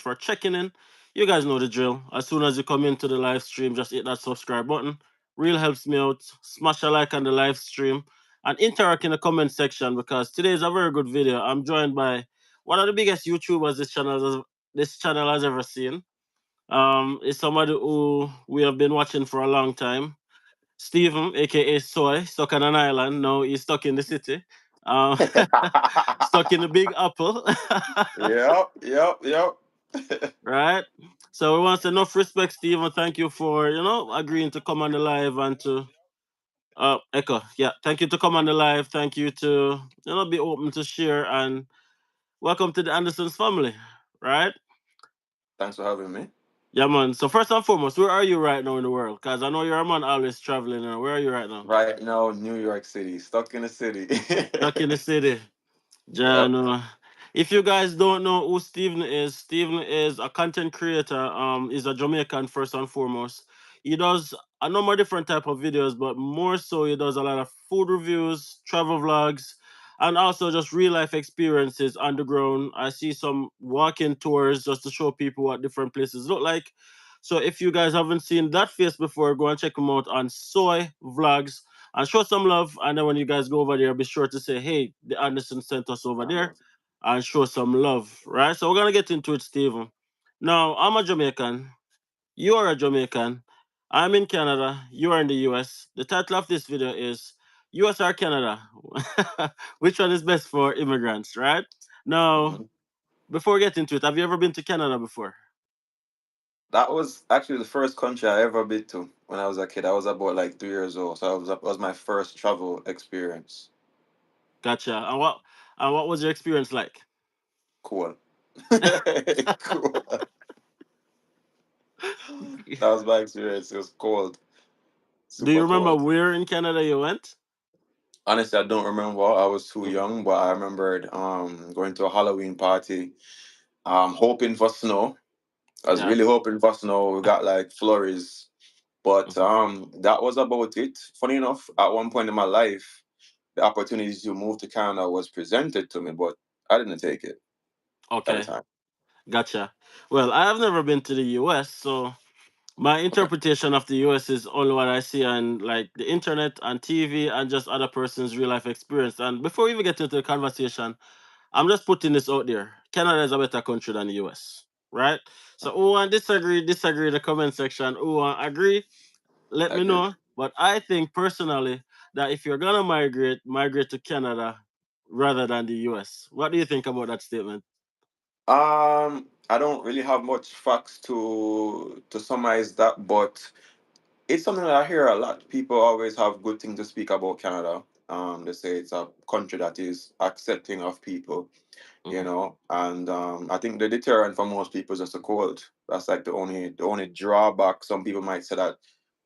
for checking in. You guys know the drill. As soon as you come into the live stream, just hit that subscribe button. Real helps me out. Smash a like on the live stream and interact in the comment section because today is a very good video. I'm joined by one of the biggest YouTubers this channel has ever seen. Is somebody who we have been watching for a long time. Stephen, aka Soy, stuck on an island. Now he's stuck in the city. Um, stuck in the Big Apple. Yep. Right? So we want to say enough respect, Stephen. Thank you for, agreeing to come on the live and to Echo. Yeah, thank you to come on the live. Thank you to, be open to share and welcome to the Andersons family. Right? Thanks for having me. Yeah, man. So first and foremost, where are you right now in the world? Because I know you're a man always traveling. Where are you right now? Right now, New York City, stuck in the city. Stuck in the city. Yep. Jan, if you guys don't know who Stephen is a content creator. He's a Jamaican first and foremost. He does a number of different type of videos, but more so he does a lot of food reviews, travel vlogs, and also just real life experiences on the ground. I see some walking tours just to show people what different places look like. So if you guys haven't seen that face before, go and check him out on Soy Vlogs and show some love. And then when you guys go over there, be sure to say, hey, the Anderson sent us over there and show some love, right? So we're going to get into it, Stephen. Now, I'm a Jamaican. You are a Jamaican. I'm in Canada. You are in the US. The title of this video is US or Canada? Which one is best for immigrants, right? Now, Mhm. before we get into it, have you ever been to Canada before? That was actually the first country I ever been to when I was a kid. I was about like 3 years old, so was my first travel experience. Gotcha. And what was your experience like? Cool. Cool. That was my experience. It was cold, Do you super remember cold. where in Canada you went? Honestly, I don't remember. I was too Mhm. young, but I remembered going to a Halloween party, hoping for snow. I was Yeah. really hoping for snow. We got like flurries, but Mhm. that was about it. Funny enough, at one point in my life, the opportunity to move to Canada was presented to me, but I didn't take it at the Okay. time. Gotcha. Well, I have never been to the US, so my Okay. interpretation of the US is only what I see on like the internet and TV and just other person's real life experience. And before we even get into the conversation, I'm just putting this out there. Canada is a better country than the US, right? So who want disagree in the comment section. Who want agree, let me Agreed. know. But I think personally that if you're gonna migrate to Canada rather than the US. What do you think about that statement? I don't really have much facts to summarize that, but it's something that I hear a lot. People always have good things to speak about Canada. They say it's a country that is accepting of people, Mhm. and I think the deterrent for most people is just the cold. That's like the only drawback. Some people might say that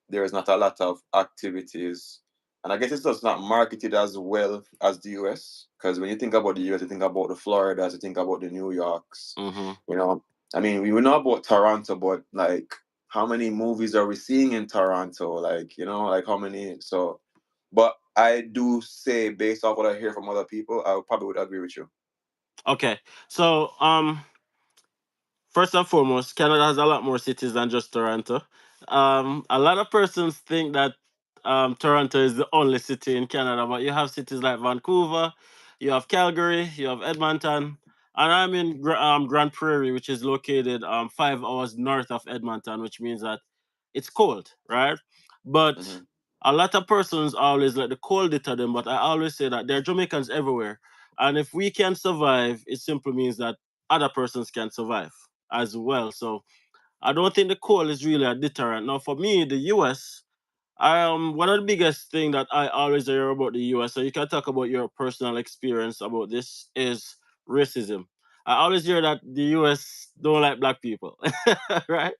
there is not a lot of activities, and I guess it's just not marketed as well as the US. Because when you think about the US, you think about the Floridas, you think about the New Yorks. Mhm. You know, I mean, we know about Toronto, but like, how many movies are we seeing in Toronto? Like, like how many? So, but I do say, based off what I hear from other people, I probably would agree with you. Okay. So first and foremost, Canada has a lot more cities than just Toronto. A lot of persons think that Toronto is the only city in Canada, but you have cities like Vancouver, you have Calgary, you have Edmonton, and I'm in Grand Prairie, which is located 5 hours north of Edmonton, which means that it's cold, right? But Hmm. a lot of persons always let the cold deter them, but I always say that there are Jamaicans everywhere. And if we can survive, it simply means that other persons can survive as well. So I don't think the cold is really a deterrent. Now, for me, the US, one of the biggest thing that I always hear about the US, so you can talk about your personal experience about this, is racism. I always hear that the US don't like black people, right?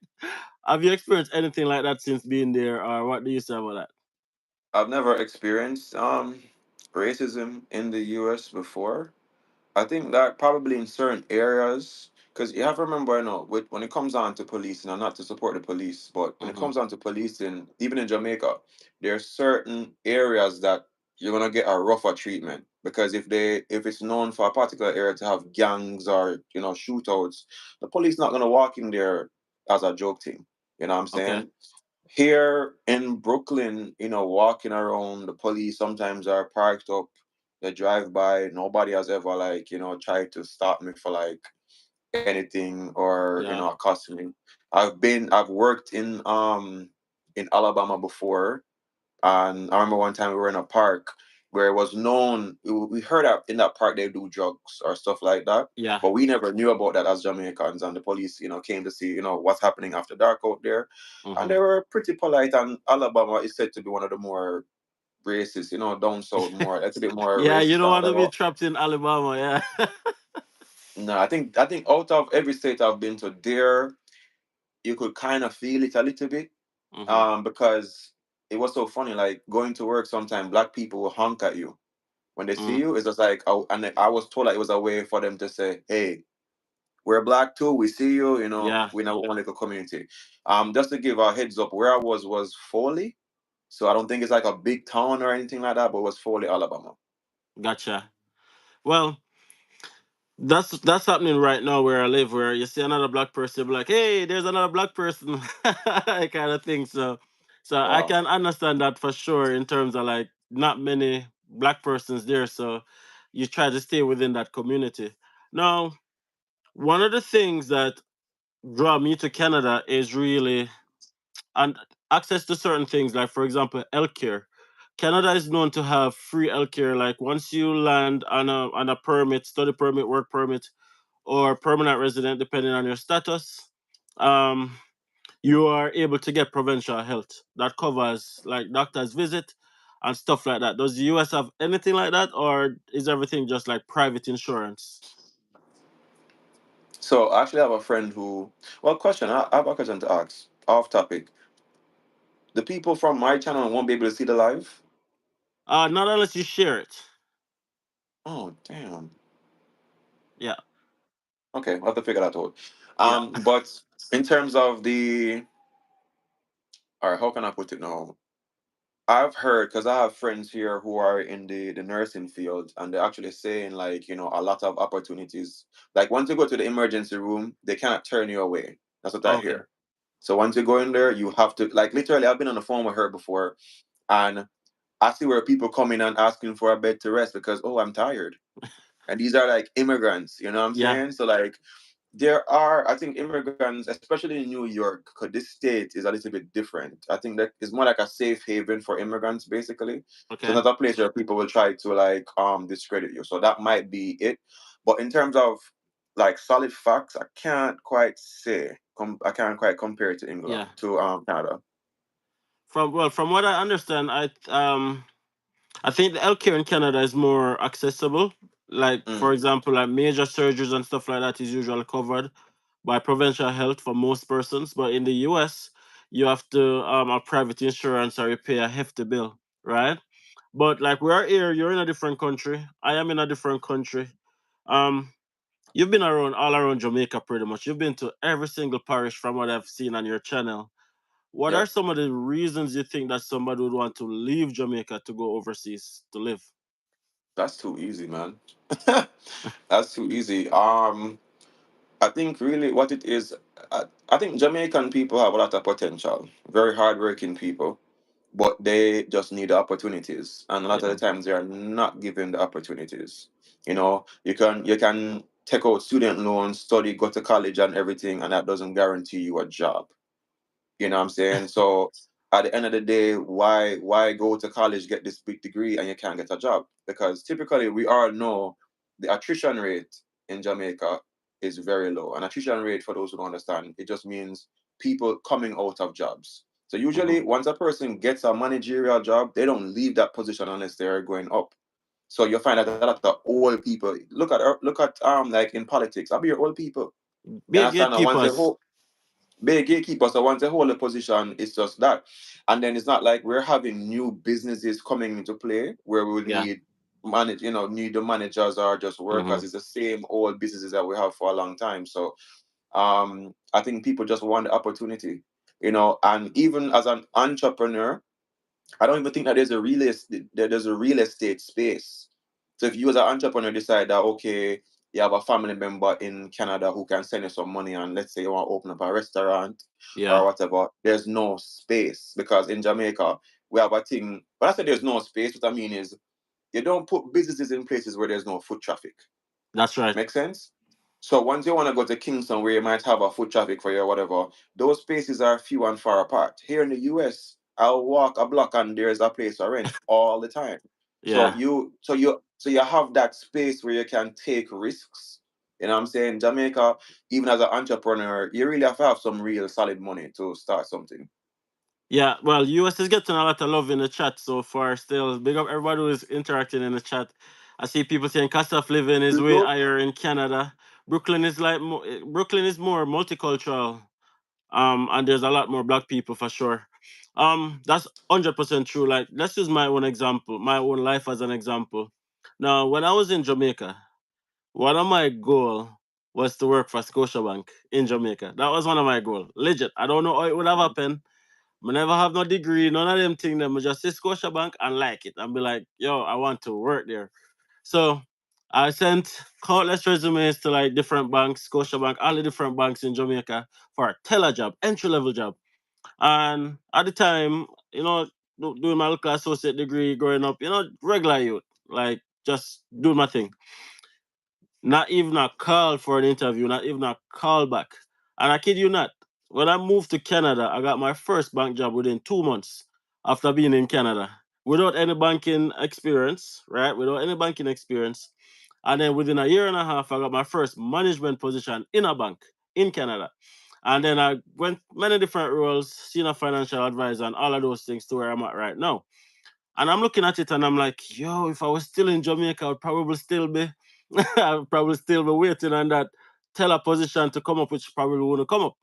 Have you experienced anything like that since being there, or what do you say about that? I've never experienced racism in the US before. I think that probably in certain areas, because you have to remember, when it comes on to policing, and not to support the police, but when it Hmm. comes on to policing, even in Jamaica, there are certain areas that you're gonna get a rougher treatment, because if it's known for a particular area to have gangs or shootouts, the police not gonna walk in there as a joke thing. You know what I'm Okay. saying? Here in Brooklyn, walking around, the police sometimes are parked up. They drive by. Nobody has ever tried to stop me for anything or Yeah. accost me. I've worked in Alabama before, and I remember one time we were in a park where it was known, we heard that in that park they do drugs or stuff like that. Yeah. But we never knew about that as Jamaicans. And the police, came to see, what's happening after dark out there. And Hmm. they were pretty polite. And Alabama is said to be one of the more racist, down south, more, it's a bit more Yeah, you racist don't than want to be whatever. trapped in Alabama. Yeah. No, I think out of every state I've been to, there you could kind of feel it a little bit. Hmm. Because it was so funny, like going to work, sometimes black people will honk at you when they see Mm. you. It's just like, oh, and I was told that it was a way for them to say, "Hey, we're black too. We see you. Yeah. We're not one little community." Just to give a heads up, where I was Foley, so I don't think it's like a big town or anything like that, but it was Foley, Alabama. Gotcha. Well, that's happening right now where I live, where you see another black person, you be like, "Hey, there's another black person," kind of thing. So I Wow. can understand that for sure in terms of like not many black persons there, so you try to stay within that community. Now, one of the things that draw me to Canada is really and access to certain things, like for example, healthcare. Canada is known to have free healthcare. Like once you land on a permit, study permit, work permit, or permanent resident, depending on your status, um, you are able to get provincial health that covers like doctor's visit and stuff like that. Does the US have anything like that, or is everything just like private insurance? So I actually have a friend who, well, question. I have a question to ask. Off topic. The people from my channel won't be able to see the live. Not unless you share it. Oh, damn. Yeah, Okay, I'll have to figure that out. yeah. But in terms of all right, how can I put it now? I've heard, because I have friends here who are in the nursing field, and they're actually saying like, a lot of opportunities. Like once you go to the emergency room, they cannot turn you away. That's what I Okay. hear. So once you go in there, you have to, like, literally. I've been on the phone with her before, and I see where people come in and asking for a bed to rest because, oh, I'm tired. And these are like immigrants, you know what I'm Yeah. saying? So like, there are, I think, immigrants, especially in New York, because this state is a little bit different. I think that it's more like a safe haven for immigrants, basically. So Okay. not a place where people will try to discredit you. So that might be it. But in terms of like solid facts, I can't quite say. I can't quite compare it to England, Yeah. to Canada. From what I understand, I think the healthcare in Canada is more accessible. Like for Mm, example, like major surgeries and stuff like that is usually covered by provincial health for most persons. But in the US, you have to have private insurance or you pay a hefty bill, right? But like we're here, you're in a different country. I am in a different country. Um, you've been around all around Jamaica pretty much. You've been to every single parish from what I've seen on your channel. What yeah, are some of the reasons you think that somebody would want to leave Jamaica to go overseas to live? that's too easy, man. That's too easy. I think really what it is, I think Jamaican people have a lot of potential, very hardworking people, but they just need opportunities, and a lot of Yeah. the times they are not given the opportunities. You can take out student loans, study, go to college, and everything, and that doesn't guarantee you a job. You know what I'm saying? So at the end of the day, why go to college, get this big degree, and you can't get a job? Because typically we all know the attrition rate in Jamaica is very low. An attrition rate, for those who don't understand, it just means people coming out of jobs. So Hmm. usually once a person gets a managerial job, they don't leave that position unless they're going up. So you'll find that a lot of old people look at like in politics, I'll be your old people. You Be a understand? And once they gatekeepers. hold big gatekeeper. So once they hold a position, it's just that. And then it's not like we're having new businesses coming into play where we will Yeah. need the managers or just Hmm. workers. It's the same old businesses that we have for a long time. So I think people just want the opportunity. And even as an entrepreneur, I don't even think that there's a real estate space. So if you as an entrepreneur decide that okay, you have a family member in Canada who can send you some money, and let's say you want to open up a restaurant or Yeah, whatever, there's no space because in Jamaica we have a thing. But I said there's no space. What I mean is you don't put businesses in places where there's no foot traffic. that's right. Make sense? So once you want to go to Kingston where you might have a foot traffic for you or whatever, those spaces are few and far apart. Here in the US, I'll walk a block and there's a place to rent all the time. So Yeah. you have that space where you can take risks. You know what I'm saying? Jamaica, even as an entrepreneur, you really have to have some real solid money to start something. Yeah, well, US is getting a lot of love in the chat so far. Still, big up everybody who is interacting in the chat. I see people saying cost of living is way People, higher in Canada. Brooklyn is Brooklyn is more multicultural. And there's a lot more black people for sure. That's 100% true. Like, let's use my own example, my own life as an example. Now, when I was in Jamaica, one of my goal was to work for Scotiabank in Jamaica. That was one of my goals. Legit. I don't know how it would have happened. I never have no degree, none of them things. Them I just say Scotiabank and like it and be like, yo, I want to work there. So I sent countless resumes to like different banks, Scotiabank, all the different banks in Jamaica for a teller job, entry level job. And at the time, doing my local associate degree, growing up, regular youth, like just doing my thing. Not even a call for an interview, not even a call back. And I kid you not, when I moved to Canada, I got my first bank job within 2 months after being in Canada. Without any banking experience, right? Without any banking experience. And then within a year and a half, I got my first management position in a bank in Canada. And then I went many different roles, senior financial advisor, and all of those things to where I'm at right now. And I'm looking at it and I'm like, yo, if I was still in Jamaica, I would probably still be I would probably still be waiting on that teller position to come up, which probably wouldn't come up.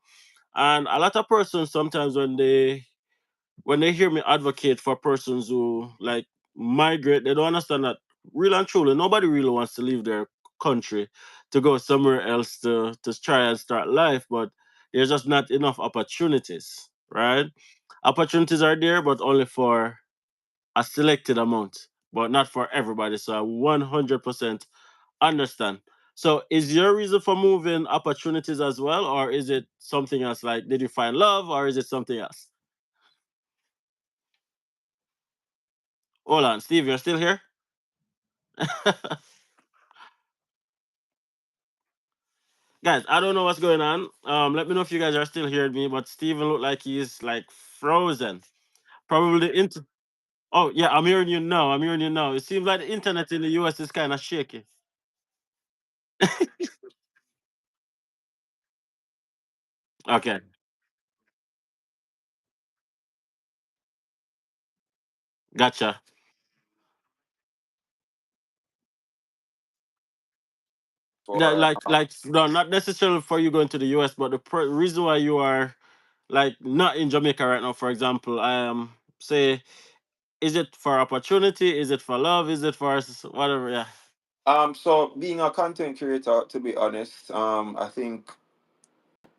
And a lot of persons sometimes when they hear me advocate for persons who like migrate, they don't understand that real and truly nobody really wants to leave their country to go somewhere else to try and start life, but there's just not enough opportunities, right? Opportunities are there, but only for a selected amount, but not for everybody. So I 100% understand. So is your reason for moving opportunities as well, or is it something else? Like, did you find love, or is it something else? Hold on, Steve, you're still here? Guys, I don't know what's going on. Let me know if you guys are still hearing me, but Steven looked like he's like frozen. Probably into. Oh yeah, I'm hearing you now. I'm hearing you now. It seems like the internet in the US is kind of shaky. Okay, gotcha. That, for like, no, not necessarily for you going to the US, but the reason why you are like not in Jamaica right now, for example, say, is it for opportunity? Is it for love? Is it for whatever? Yeah, so being a content creator, to be honest, I think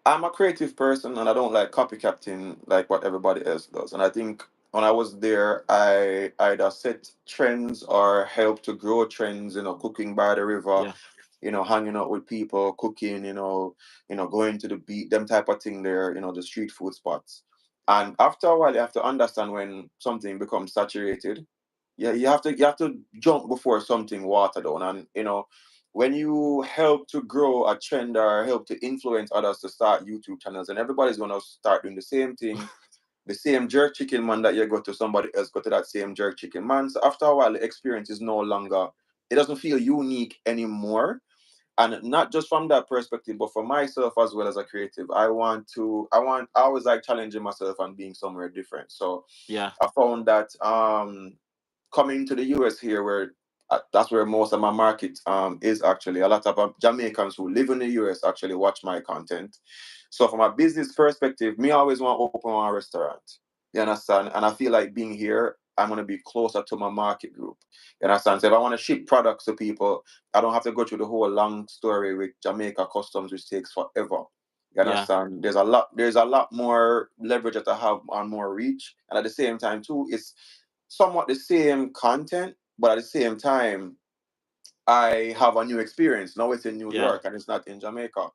I'm a creative person and I don't like copycatting like what everybody else does. And I think when I was there, I either set trends or help to grow trends, cooking by the river, yeah, hanging out with people, cooking, going to the beach, them type of thing there, the street food spots. And after a while, you have to understand when something becomes saturated. Yeah, you have to jump before something water down. And when you help to grow a trend or help to influence others to start YouTube channels, and everybody's gonna start doing the same thing, the same jerk chicken man that you go to, somebody else go to that same jerk chicken man. So after a while, the experience is no longer, it doesn't feel unique anymore. And not just from that perspective, but for myself as well as a creative, I always like challenging myself and being somewhere different. So yeah, I found that coming to the US here, where that's where most of my market is actually. A lot of Jamaicans who live in the US actually watch my content. So from a business perspective, me always want to open one restaurant. You understand? And I feel like being here, I'm gonna be closer to my market group. You understand? So if I want to ship products to people, I don't have to go through the whole long story with Jamaica customs, which takes forever. You Yeah. understand? There's a lot more leverage that I have on more reach. And at the same time too, it's somewhat the same content, but at the same time, I have a new experience. Now it's in New Yeah. York and it's not in Jamaica.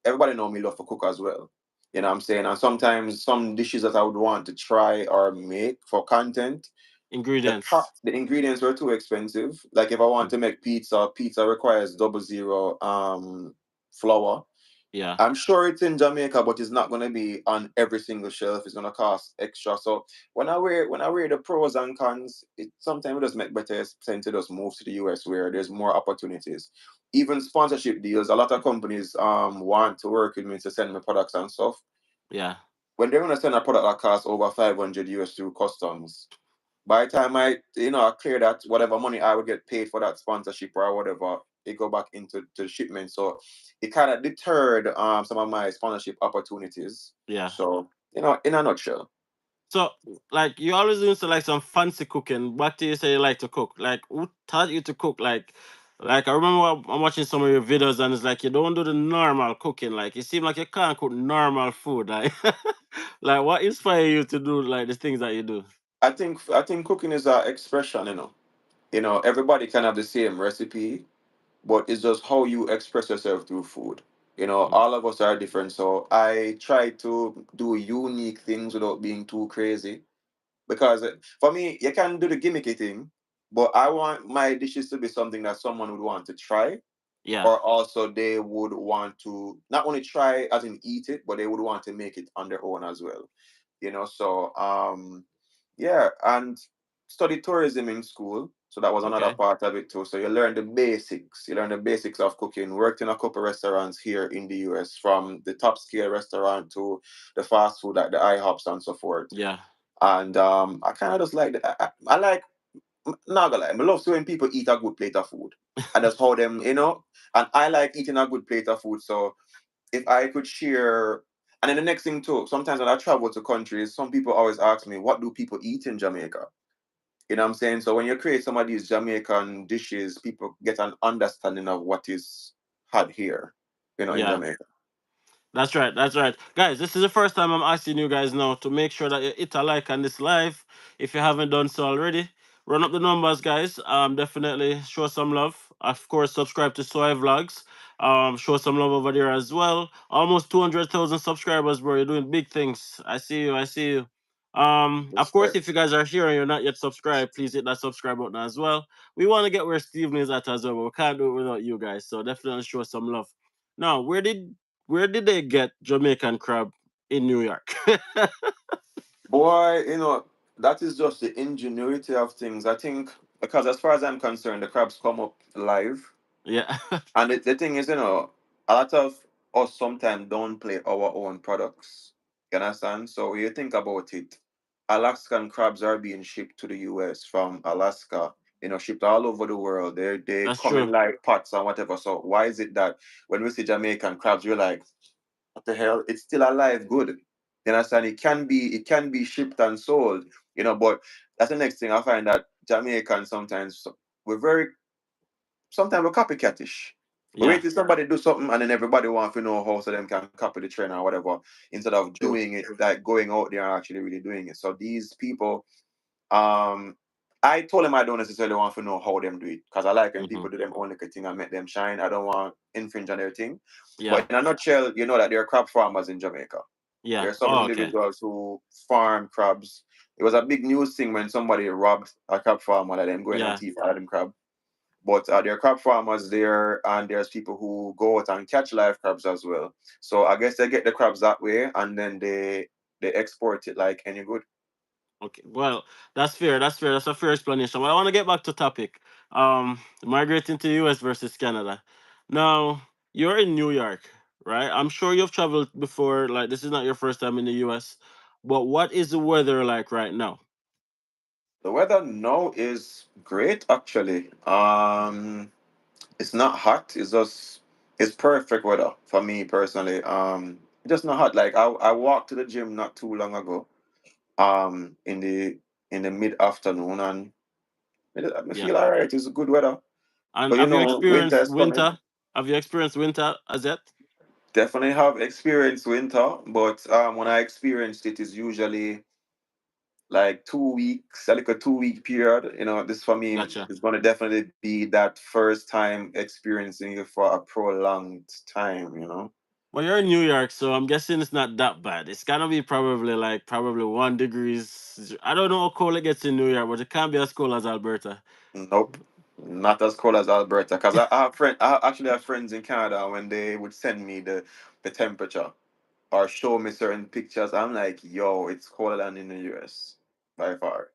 Everybody know me love to cook as well. You know what I'm saying? And sometimes some dishes that I would want to try or make for content, Ingredients. the ingredients were too expensive. Like if I want Mm. to make pizza, pizza requires 00 flour. Yeah. I'm sure it's in Jamaica, but it's not gonna be on every single shelf. It's gonna cost extra. So when I weigh the pros and cons, it sometimes it does make better sense to just move to the US where there's more opportunities. Even sponsorship deals, a lot of companies want to work with me to send me products and stuff. Yeah. When they're gonna send a product that costs over 500 US through customs, by the time I clear that, whatever money I would get paid for that sponsorship or whatever, it go back into the shipment. So it kind of deterred some of my sponsorship opportunities. Yeah. So in a nutshell, So, like, you always used to like some fancy cooking. Back to you say you like to cook. Like, who taught you to cook? Like I remember I'm watching some of your videos, and it's like you don't do the normal cooking. Like, it seems like you can't cook normal food. Like, like what inspired you to do like the things that you do? I think cooking is an expression. Everybody can have the same recipe, but it's just how you express yourself through food. Mm. All of us are different, so I try to do unique things without being too crazy. Because for me, you can do the gimmicky thing, but I want my dishes to be something that someone would want to try, Yeah. or also they would want to not only try as in eat it, but they would want to make it on their own as well. So yeah, and studied tourism in school, so that was another Okay. part of it too. So you learn the basics. You learn the basics of cooking. Worked in a couple restaurants here in the US, from the top scale restaurant to the fast food like the IHOPs and so forth. Yeah. And I kind of just like I like, not gonna lie, I love seeing people eat a good plate of food, and that's how them. And I like eating a good plate of food. So if I could share, and then the next thing too, sometimes when I travel to countries, some people always ask me, what do people eat in Jamaica? You know what I'm saying? So when you create some of these Jamaican dishes, people get an understanding of what is had here, in Yeah. Jamaica. That's right. That's right. Guys, this is the first time I'm asking you guys now to make sure that you hit a like on this live. If you haven't done so already, run up the numbers, guys. Definitely show some love. Of course, subscribe to Soy Vlogs. Show some love over there as well. Almost 200,000 subscribers, bro. You're doing big things. I see you. I see you. Of course, Respect. if you guys are here and you're not yet subscribed, please hit that subscribe button as well. We want to get where Steven is at as well, but we can't do it without you guys. So definitely show some love. Now, where did they get Jamaican crab in New York? Boy, that is just the ingenuity of things. I think, because as far as I'm concerned, the crabs come up live. Yeah. And the thing is, a lot of us sometimes don't play our own products. You understand? So when you think about it, Alaskan crabs are being shipped to the US from Alaska, shipped all over the world. They That's come in true. like pots and whatever. So why is it that when we see Jamaican crabs, we're like, what the hell? It's still alive, good. You understand? It can be shipped and sold, but that's the next thing I find, that Jamaicans sometimes, we're very sometimes we're copycatish. We Yeah. wait till somebody do something and then everybody wants to know how, so them can copy the trend or whatever, instead of True. doing it, like going out there and actually really doing it. So these people, um, I told them I don't necessarily want to know how them do it, because I like when Hmm. people do them own little thing and make them shine. I don't want infringe on their thing. But Yeah. in a nutshell, you know that there are crab farmers in Jamaica. There Yeah. are some Oh, okay. individuals who farm crabs. It was a big news thing when somebody robbed a crab farmer, that them going and Yeah. thief out of them crab. But there are crab farmers there, and there's people who go out and catch live crabs as well. So I guess they get the crabs that way, and then they export it like any good. Okay. Well, that's fair. That's fair. That's a fair explanation. But I want to get back to topic. Migrating to the US versus Canada. Now, you're in New York, right? I'm sure you've traveled before. Like, this is not your first time in the US. But what is the weather like right now? The weather now is great, actually. It's not hot. It's perfect weather for me personally. It's just not hot. Like I walked to the gym not too long ago. In the mid afternoon, and I Yeah. feel alright. It's good weather. And But have you winter experienced is coming. winter? Have you experienced winter as yet? Definitely have experienced winter, but when I experienced it is usually like 2 weeks, like a 2 week period. This for me Gotcha. is going to definitely be that first time experiencing it for a prolonged time. Well, you're in New York, so I'm guessing it's not that bad. It's gonna be probably 1 degrees. I don't know how cold it gets in New York, but it can't be as cold as Alberta. Nope, not as cold as Alberta. Because I actually have friends in Canada. When they would send me the temperature or show me certain pictures, I'm like, yo, it's colder than in the US by far.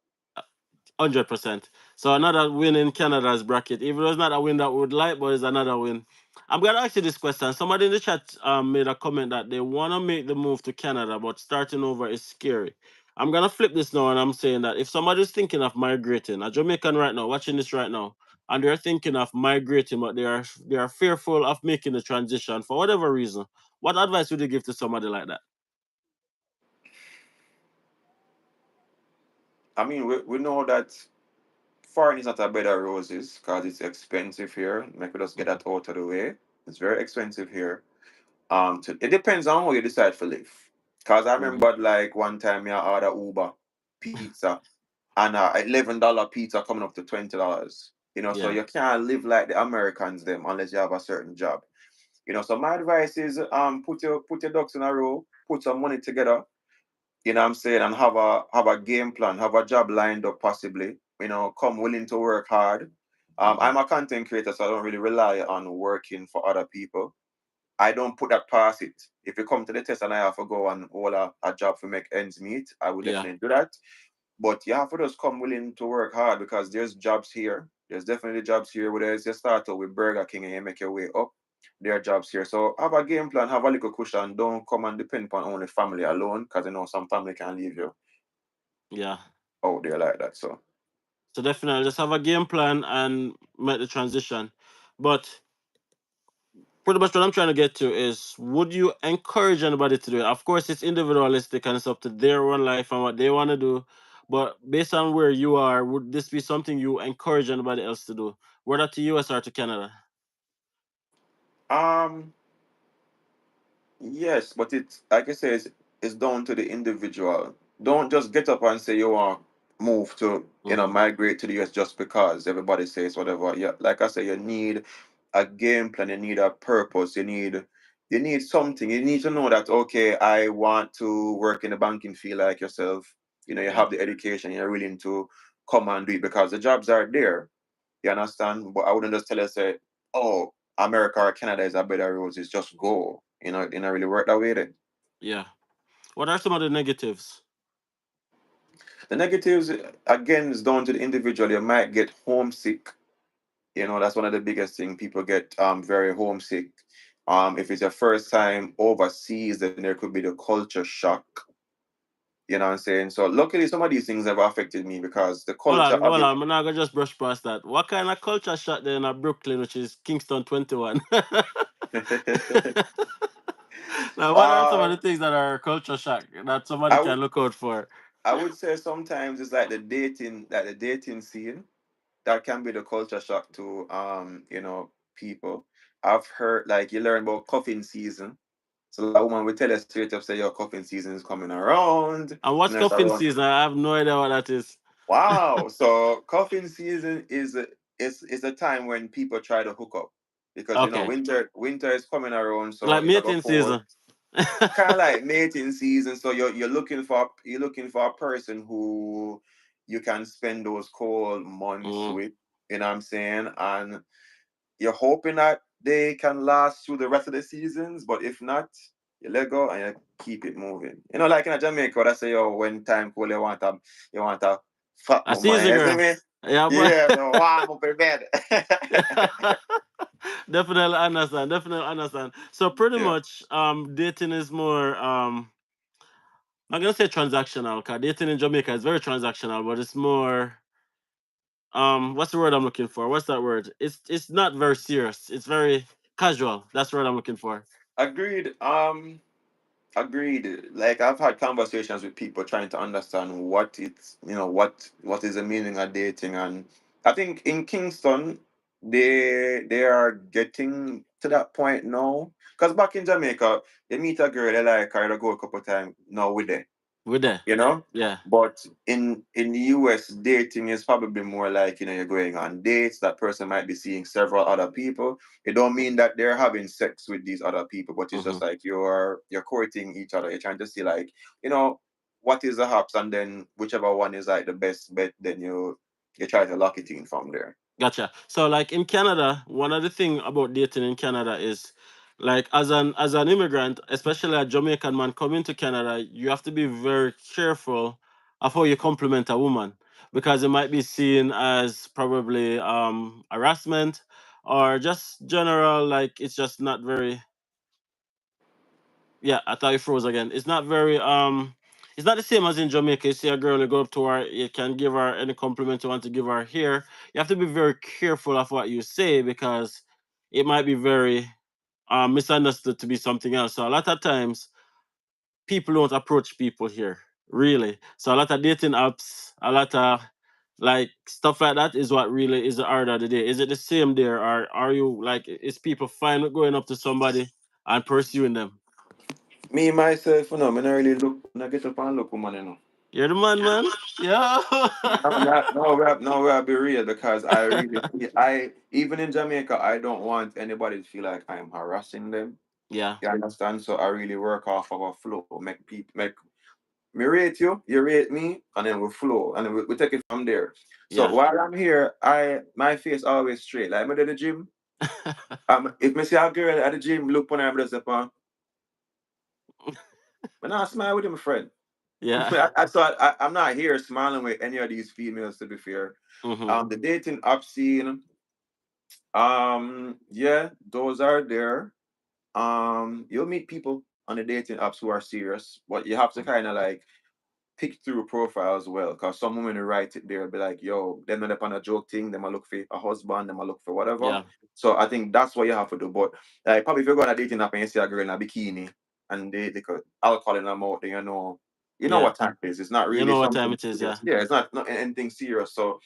100%. So another win in Canada's bracket. Even though it's not a win that we would like, but it's another win. I'm gonna ask you this question. Somebody in the chat made a comment that they wanna make the move to Canada, but starting over is scary. I'm gonna flip this now, and I'm saying that if somebody's thinking of migrating, a Jamaican right now, watching this right now, and they're thinking of migrating, but they are fearful of making the transition for whatever reason, what advice would you give to somebody like that? I mean, we know that foreign is not a bed of roses because it's expensive here. Make we just get that out of the way. It's very expensive here. It depends on how you decide to live. Cause I Mhm. remember like one time I ordered Uber pizza and $11 pizza coming up to $20. So Yeah, you can't live like the Americans them unless you have a certain job. So my advice is put your ducks in a row, put some money together, what I'm saying, and have a game plan, have a job lined up possibly, come willing to work hard. hmm, I'm a content creator, so I don't really rely on working for other people. I don't put that past it. If you come to the test and I have to go and hold a job to make ends meet, I will yeah, definitely do that. But you have to just come willing to work hard because there's jobs here. There's definitely jobs here. Whether it's you start out with Burger King and you make your way up, there are jobs here. So have a game plan, have a little cushion. Don't come and depend upon only family alone because some family can leave you yeah. out there like that. So So definitely just have a game plan and make the transition. But pretty much what I'm trying to get to is would you encourage anybody to do it? Of course it's individualistic and it's up to their own life and what they want to do. But based on where you are, would this be something you encourage anybody else to do? Whether to US or to Canada? um yes, but it's like I say, it's down to the individual. Don't just get up and say you want move to, Hmm. migrate to the US just because everybody says whatever. Yeah, like I say, you need a game plan, you need a purpose, you need something. You need to know that okay, I want to work in the banking field like yourself. You Yeah, have the education, you're willing to come and do it because the jobs are there. You understand? But I wouldn't just tell you say, oh, America or Canada is a better roads, it's just go. It don't really work that way then. yeah. What are some of the negatives? The negatives again is down to the individual. You might get homesick. That's one of the biggest thing. People get very homesick. If it's your first time overseas, then there could be the culture shock. You know what I'm saying? So luckily some of these things never affected me because the Hold culture on, of hold it. on. I'm not gonna just brush past that. What kind of culture shot there in Brooklyn, which is Kingston 21? Now, what are some of uh the things that are culture shock that somebody I would can look out for? I would say sometimes it's like the dating scene that can be the culture shock to people. I've heard like you learn about cuffing season. So like a woman will tell you straight up say your cuffing season is coming around. And what's It's cuffing around. season? I have no idea what that is. Wow. So cuffing season is a time when people try to hook up because Okay, winter is coming around, so like it's a go mating cold. season. Kind of like mating season. So you're looking for a person who you can spend those cold months Mm. with. You know what I'm saying? And you're hoping that they can last through the rest of the seasons, but if not, you let go and you keep it moving. Like in a Jamaica, they say, "Oh, when time cold, you want a fat A mama." season You see girl. me? Yeah, but Yeah, so warm up in bed. definitely understand. Definitely understand. So pretty Yeah, much, dating is more I'm gonna say transactional. Cause dating in Jamaica is very transactional, but it's more what's the word I'm looking for? What's that word? It's not very serious. It's very casual. That's the word I'm looking for. agreed. Agreed. Like I've had conversations with people trying to understand what is the meaning of dating, and I think in Kingston. they are getting to that point now. Cause back in Jamaica, they meet a girl they like her, they go a couple times. Now with them, We're there. you know. Yeah. But in the US, dating is probably more like, you're going on dates. That person might be seeing several other people. It don't mean that they're having sex with these other people, but it's Mm-hmm. just like you're courting each other. You're trying to see, like, you know what is the hops, and then whichever one is like the best bet, then you try to lock it in from there. Gotcha. So like in Canada, one of the thing about dating in Canada is like as an immigrant, especially a Jamaican man coming to Canada, you have to be very careful of how you compliment a woman because it might be seen as probably harassment or just general like it's just not very. Yeah, I thought you froze again. It's not very it's not the same as in Jamaica. You see a girl, you go up to her, you can give her any compliment you want to give her here. You have to be very careful of what you say because it might be very misunderstood to be something else. So a lot of times people don't approach people here, really. So a lot of dating apps, a lot of like stuff like that is what really is the order of the day. Is it the same there, or are you like is people fine with going up to somebody and pursuing them? Me myself, I don't really look. I get up and look, woman. You're the man. Yeah. No, we have be real, because I really, I even in Jamaica, I don't want anybody to feel like I'm harassing them. Yeah. You understand? So I really work off of a flow, make people make me rate you, you rate me, and then we flow, and then we take it from there. So Yeah. while I'm here, my face always straight. Like, me at the gym, if me see a girl at the gym, look when I'm just upon, when I smile with him, friend. Yeah. I'm not here smiling with any of these females, to be fair. Hmm. The dating app scene, yeah, those are there. You'll meet people on the dating apps who are serious, but you have to kind of like pick through profile as well. Cause some women who write it there be like, yo, they're not up on a joke thing, they might look for a husband, they might look for whatever. Yeah. So I think that's what you have to do. But like, probably if you're going on a dating app and you see a girl in a bikini and they could alcohol in her mouth, then you know Yeah. what time it is. It's not You really know what time something it is, yeah. serious. Yeah, it's not anything serious. So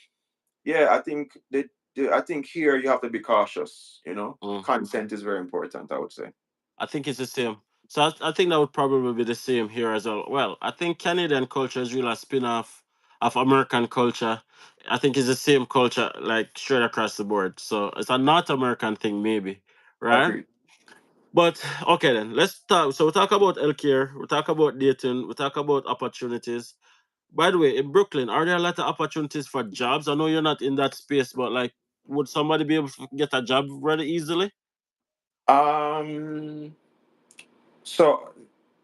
yeah, I think here you have to be cautious. Mm. Consent is very important, I would say. I think it's the same. So I think that would probably be the same here as well. Well, I think Canadian culture is really a spin-off of American culture. I think it's the same culture, like straight across the board. So it's a North American thing, maybe, right? Agreed. But okay, then let's talk. So we talk about healthcare, we talk about dating, we talk about opportunities. By the way, in Brooklyn, are there a lot of opportunities for jobs? I know you're not in that space, but like, would somebody be able to get a job really easily? Um, so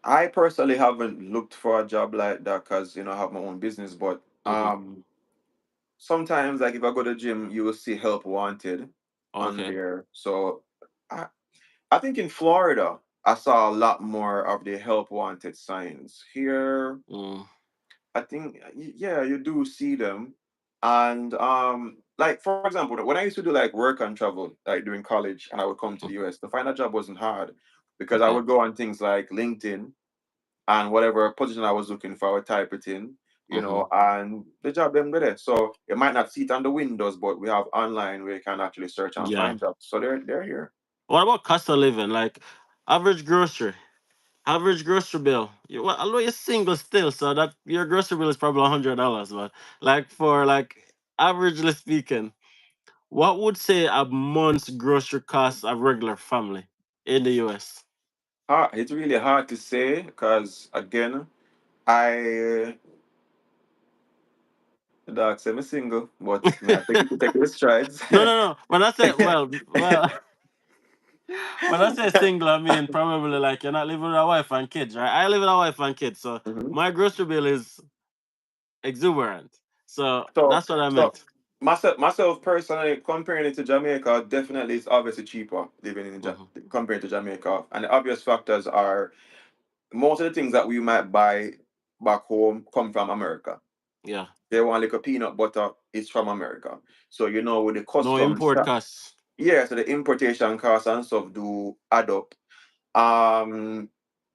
I personally haven't looked for a job like that because I have my own business. But Mm-hmm. sometimes, like, if I go to the gym, you will see help wanted on Okay. there. So I I think in Florida, I saw a lot more of the help wanted signs. Here, Mm, I think, yeah, you do see them. And like, for example, when I used to do like work and travel, like during college, and I would come to mm, the US, to find a job wasn't hard, because I okay. would go on things like LinkedIn, and whatever position I was looking for, I would type it in, Mm-hmm. and the job them there. So you might not see it on the windows, but we have online where you can actually search and Yeah. find jobs. So they're here. What about cost of living? Like average grocery, average grocery bill. Well, although you're single still, so that your grocery bill is probably $100, but like for like averagely speaking, what would say a month's grocery cost a regular family in the US? It's really hard to say because, again, I the dog say me single, but me I take it with strides. No, no, no. When I say well, when I say single, I mean probably like you're not living with a wife and kids, right? I live with a wife and kids, so Mhm. my grocery bill is exuberant. So So that's what I so meant. myself personally, comparing it to Jamaica, definitely it's obviously cheaper living Hmm. compared to Jamaica, and the obvious factors are most of the things that we might buy back home come from America. Yeah. They want like a peanut butter, it's from America. So with the No customs, import costs. yeah, so the importation costs and stuff do add up. Um,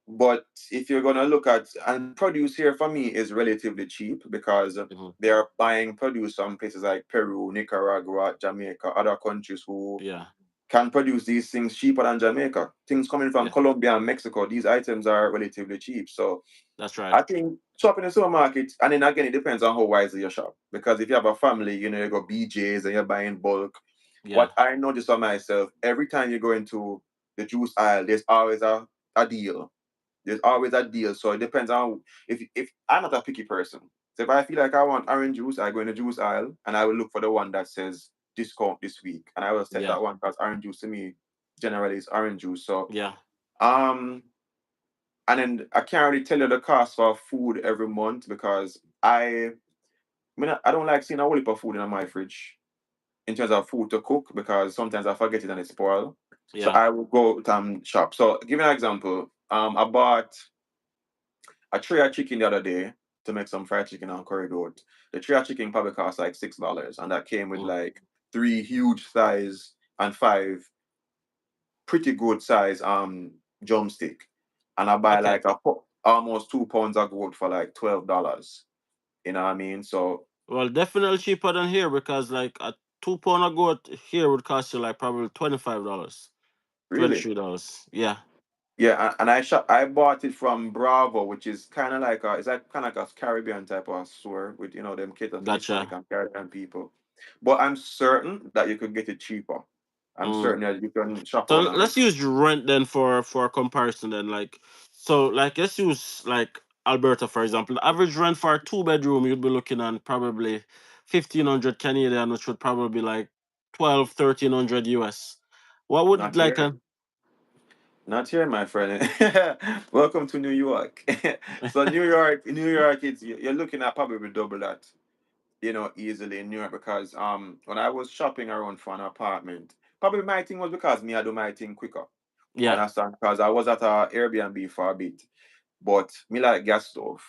But if you're gonna look at, and produce here for me is relatively cheap because Hmm. they're buying produce from places like Peru, Nicaragua, Jamaica, other countries who Yeah, can produce these things cheaper than Jamaica. Things coming from yeah, Colombia and Mexico, these items are relatively cheap. So that's right. I think shop in the supermarket, and then again, it depends on how wisely you shop. Because if you have a family, you go BJ's and you're buying bulk. Yeah, What I noticed on myself, every time you go into the juice aisle, there's always a deal. There's always a deal. So it depends on if I'm not a picky person. So if I feel like I want orange juice, I go in the juice aisle and I will look for the one that says discount this week. And I will set yeah, that one because orange juice to me generally is orange juice. So yeah, um and then I can't really tell you the cost for food every month because I don't like seeing a whole heap of food in my fridge in terms of food to cook because sometimes I forget it and it spoil. So yeah. I will go shop. So give you an example. I bought a tray of chicken the other day to make some fried chicken on curry goat. The tray of chicken probably cost like $6, and that came with Mm. like three huge thighs and five pretty good size drumstick. And I buy Okay. like almost 2 pounds of goat for like $12. You know what I mean? So Well, definitely cheaper than here because like a 2 pound of goat here would cost you like probably $25, really, $23. Yeah, yeah, and I bought it from Bravo, which is kind of like it's like kind of like a Caribbean type of store with them cater to Hispanic gotcha. and Caribbean people. But I'm certain that you could get it cheaper. I'm Mm. certain that you can shop So on it. let's use rent then for comparison then. Like so like let's use like Alberta for example. The average rent for a 2 bedroom you'd be looking at probably 1,500 Canadian, which would probably be like 12, 1,300 US. What would Not like here, a not here, my friend. Welcome to New York. So New York, you're looking at probably double that. Easily in New York because when I was shopping around for an apartment, probably my thing was because me I do my thing quicker. You yeah. understand? Because I was at a Airbnb for a bit, but me like gas stove.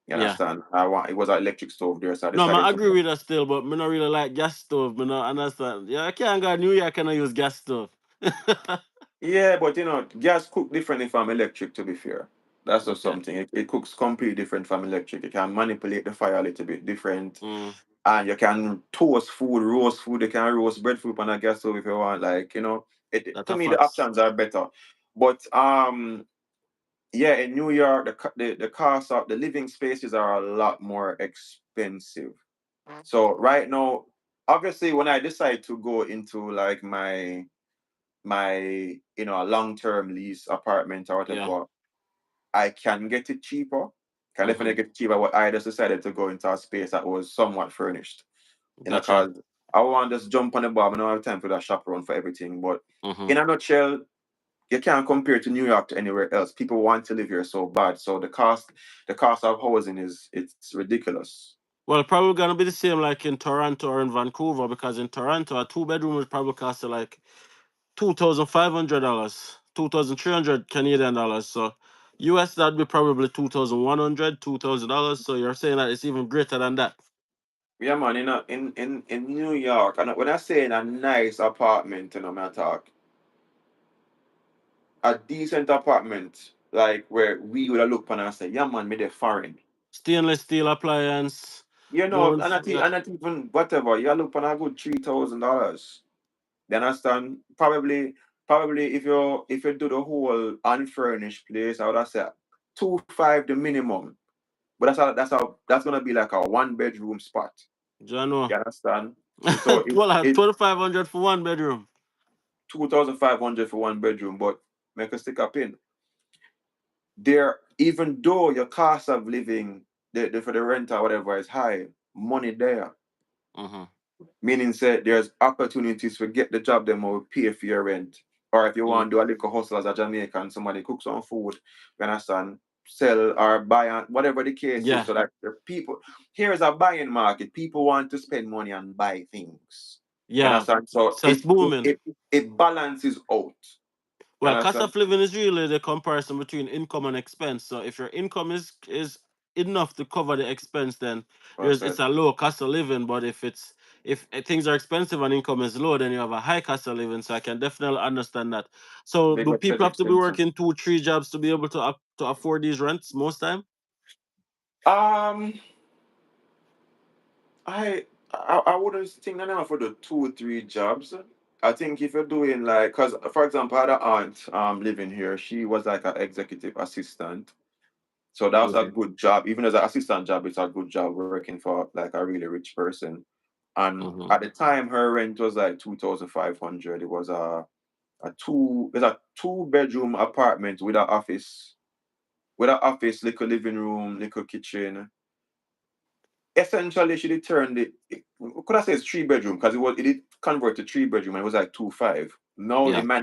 You Yeah. understand? It was an electric stove there, so I No, man, decided I to. agree with that still, but me not really like gas stove. Me not understand. Yeah, I can't go to New York and I use gas stove. Yeah, but gas cook differently from electric. To be fair, that's just Okay. something. It cooks completely different from electric. You can manipulate the fire a little bit different, Mm, and you can toast food, roast food. You can roast breadfruit on a gas stove if you want. that To a me the facts. options are better. But yeah, in New York, the cost of the living spaces are a lot more expensive. So right now, obviously, when I decide to go into like my a long term lease apartment or Yeah. whatever, I can get it cheaper. Can Mm-hmm. definitely get it cheaper. But I just decided to go into a space that was somewhat furnished. Gotcha. Cause I want to just jump on the bar. I don't have time for that shop around for everything. But Mm-hmm. in a nutshell, you can't compare to New York to anywhere else. People want to live here so bad. So the cost of housing it's ridiculous. Well, probably gonna be the same like in Toronto or in Vancouver because in Toronto a 2 bedroom would probably cost you like $2,500, 2,300 Canadian dollars. So US that'd be probably 2,100, $2,000. So you're saying that it's even greater than that. Yeah, man. In New York, and when I say in a nice apartment, I talk a decent apartment, like where we would have looked upon and say, yeah, man, me the foreign. Stainless steel appliance. And Don't forget. not even whatever. You look on a good $3,000. You understand? Probably if you do the whole unfurnished place, I would have said 2.5 the minimum. But that's gonna be like a 1 bedroom spot. Jano. You understand? So Well, it 2,500 for 1 bedroom. 2,500 for 1 bedroom, but make a stick up in. There, even though your cost of living for the rent or whatever is high, money there. Mm-hmm. Meaning say there's opportunities to get the job them or pay for your rent. Or if you Mm. want to do a little hustle as a Jamaican, somebody cook some food, you understand, sell or buy whatever the case is. Yeah, So that the people here is a buying market. People want to spend money and buy things. You yeah. understand? So So it's booming. it balances out. You Well, cost understand? of living is really the comparison between income and expense. So if your income is enough to cover the expense, then Well it's said. a low cost of living. But if if things are expensive and income is low, then you have a high cost of living. So I can definitely understand that. So Big do up people have Cedric to be Simpson. working 2, 3 jobs to be able to afford these rents most time? Um, I wouldn't think that now for the 2 or 3 jobs. I think if you're doing like, cause for example, I had an aunt living here. She was like an executive assistant, so that was a good job. Even as an assistant job, it's a good job working for like a really rich person. And Mm-hmm. at the time, her rent was like 2,500. It was it's a 2 bedroom apartment with an office, little living room, little kitchen. Essentially she did turn could I say it's 3 bedroom because it did convert to 3 bedroom and it was like 2.5. No, Yeah, it might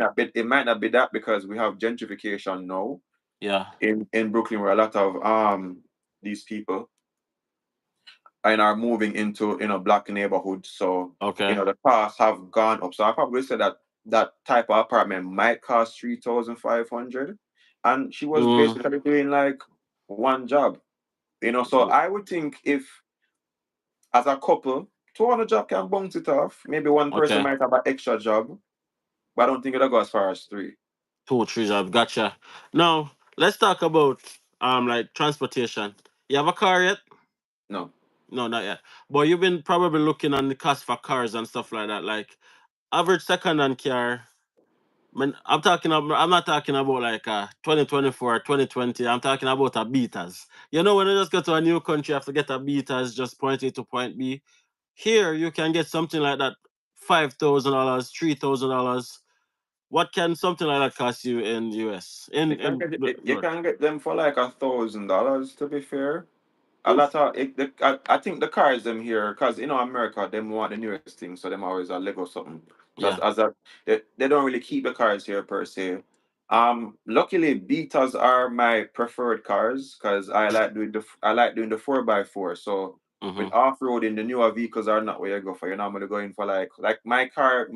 not be that because we have gentrification now yeah. in Brooklyn where a lot of these people are moving into black neighborhoods. So Okay. the costs have gone up. So I probably say that that type of apartment might cost 3,500. And she was Mm, basically doing like one job. So I would think if as a couple, 200 job can bounce it off. Maybe one person okay. might have an extra job, but I don't think it'll go as far as three. 2, 3 jobs. Gotcha. Now let's talk about like transportation. You have a car yet? No. No, not yet. But you've been probably looking on the cost for cars and stuff like that. Like average second-hand car. I'm talking about. I'm not talking about like 2024, 2020. I'm talking about a beaters. You know, when you just go to a new country, you have to get a beaters, just point A to point B. Here, you can get something like that, $5,000, $3,000. What can something like that cost you in US? You can get them for like $1,000. To be fair, a Oof. lot of I think the cars them here because America them want the newest thing, so them always a Lego something. So Yeah. they don't really keep the cars here per se. Luckily Beetles are my preferred cars because I like doing the 4x4. So with Mm-hmm. off roading, the newer vehicles are not where you go for. You're normally going for like my car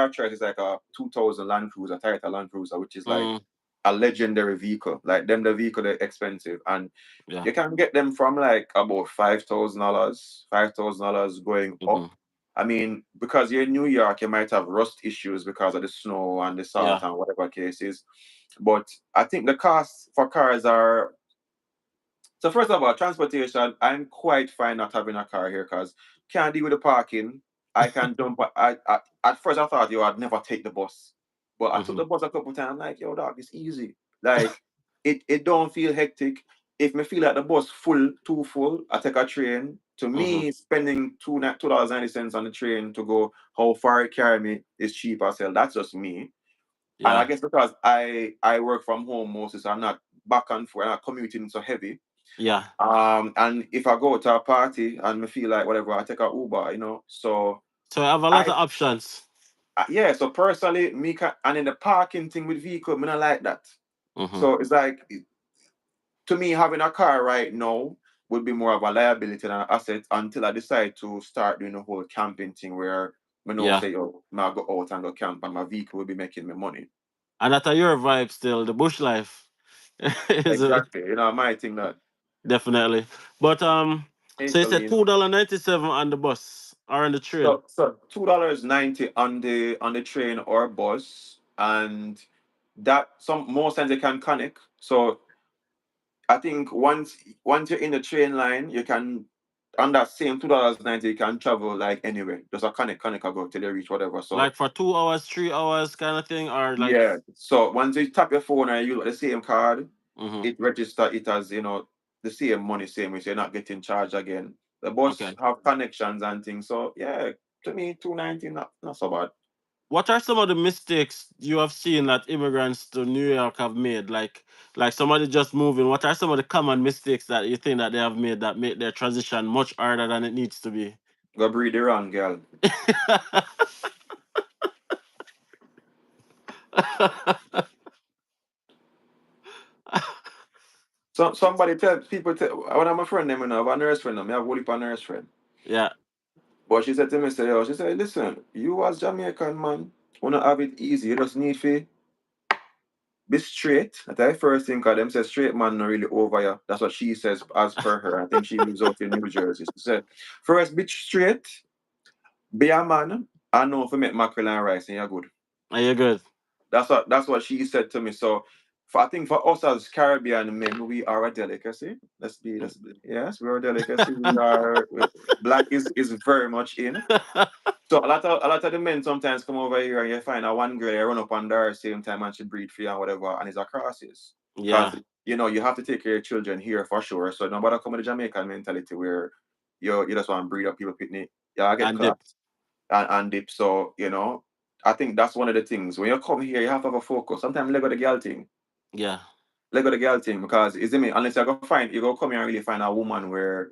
choice is like a 2000 Land Cruiser, Toyota Land Cruiser, which is like Mm, a legendary vehicle. Like them, the vehicle they're expensive and yeah. you can get them from like about $5,000 going Mm-hmm. up. I mean, because you're in New York, you might have rust issues because of the snow and the salt Yeah. and whatever cases. But I think the costs for cars are so. First of all, transportation. I'm quite fine not having a car here because can't deal with the parking. I can jump. At first I thought I'd never take the bus, but I took Mm-hmm. the bus a couple times. I'm like, yo, dog, it's easy. Like it don't feel hectic. If me feel like the bus too full, I take a train. To Mm-hmm. me, spending $2.90 on the train to go how far it carry me is cheap as hell. That's just me. And I Yeah. guess because I work from home mostly, so I'm not back and forth, I'm not commuting so heavy. Yeah. And if I go to a party and me feel like whatever, I take a Uber. So So I have a lot I of options. yeah. So personally, and in the parking thing with vehicle, me not like that. Mm-hmm. So it's like to me, having a car right now would be more of a liability than an asset until I decide to start doing the whole camping thing where me know Yeah. say yo, I go out and go camp and my vehicle will be making me money. And that are your vibe still, the bush life. is Exactly. My thing that definitely. But so it's a Celine. $2.97 on the bus or on the train. So $2.90 on the train or bus, and that some most times they can connect. So I think once you're in the train line, you can on that same $2.90 you can travel like anywhere. Just a connect go till you reach whatever. So Like for 2 hours, 3 hours kind of thing, or like yeah. So once you tap your phone and you got the same card, mm-hmm. it register it as the same money, same way. So you're not getting charged again. The bus Okay. have connections and things. So yeah, to me, 290 not so bad. What are some of the mistakes you have seen that immigrants to New York have made? Like somebody just moving. What are some of the common mistakes that you think that they have made that make their transition much harder than it needs to be? Go breed the wrong girl. So somebody tell people one of my friend them, I have a nurse friend, I have a whole heap of nurse friend. Yeah. But she said to me, she said, listen, you as Jamaican man, wanna have it easy, you just need to be straight. That's the first thing, cause them say straight man not really over you. That's what she says as per her. I think she lives out in New Jersey. She said, first be straight, Be a man, I know if you make mackerel and rice and you're good. Are you good? That's what she said to me. So I think for us as Caribbean men, we are a delicacy. Yes, we're a delicacy. We are black is very much in. So a lot of the men sometimes come over here and you find a one girl you run up on her same time and she breed for you and whatever and it's a crisis. Because Yeah, you have to take care of your children here for sure. So nobody come with the Jamaican mentality where you just want to breed up people picnic. Yeah, I get and class dip. and dip. So, I think that's one of the things. When you come here, you have to have a focus. Sometimes let go the girl thing. Yeah. Let go the girl thing because is it me unless you go come here and really find a woman where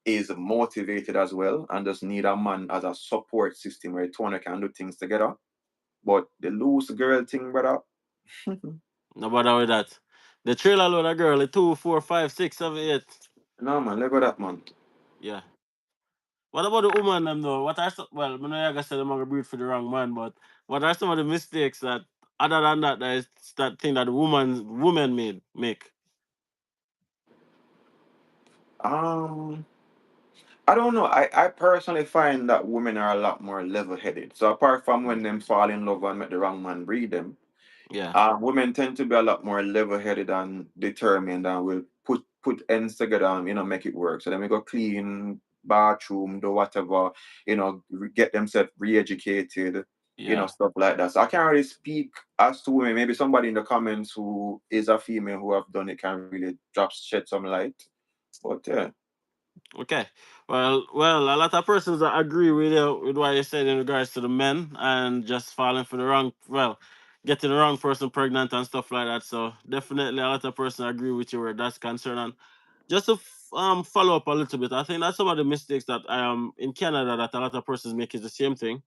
is motivated as well and just need a man as a support system where two can do things together. But the loose girl thing, brother. No bother with that. The trailer load a girl, 2, 4, 5, 6, 7, 8. No man, let go that man. Yeah. What about the woman them though? What are some, well, I know you gonna say them gonna breed for the wrong man, but what are some of the mistakes that other than that that is that thing that the woman made make? Um I don't know. I personally find that women are a lot more level headed. So apart from when Mm. them fall in love and make the wrong man breed them, Yeah. women tend to be a lot more level-headed and determined and will put ends together and make it work. So then we go clean bathroom, do whatever, get themselves re-educated, Yeah. stuff like that. So I can't really speak as to women. Maybe somebody in the comments who is a female who have done it can really shed some light. But yeah. Okay. Well, a lot of persons that agree with you with what you said in regards to the men and just falling for the wrong, getting the wrong person pregnant and stuff like that. So definitely, a lot of persons agree with you where that's concerned. And just to follow up a little bit, I think that's some of the mistakes that in Canada that a lot of persons make is the same thing.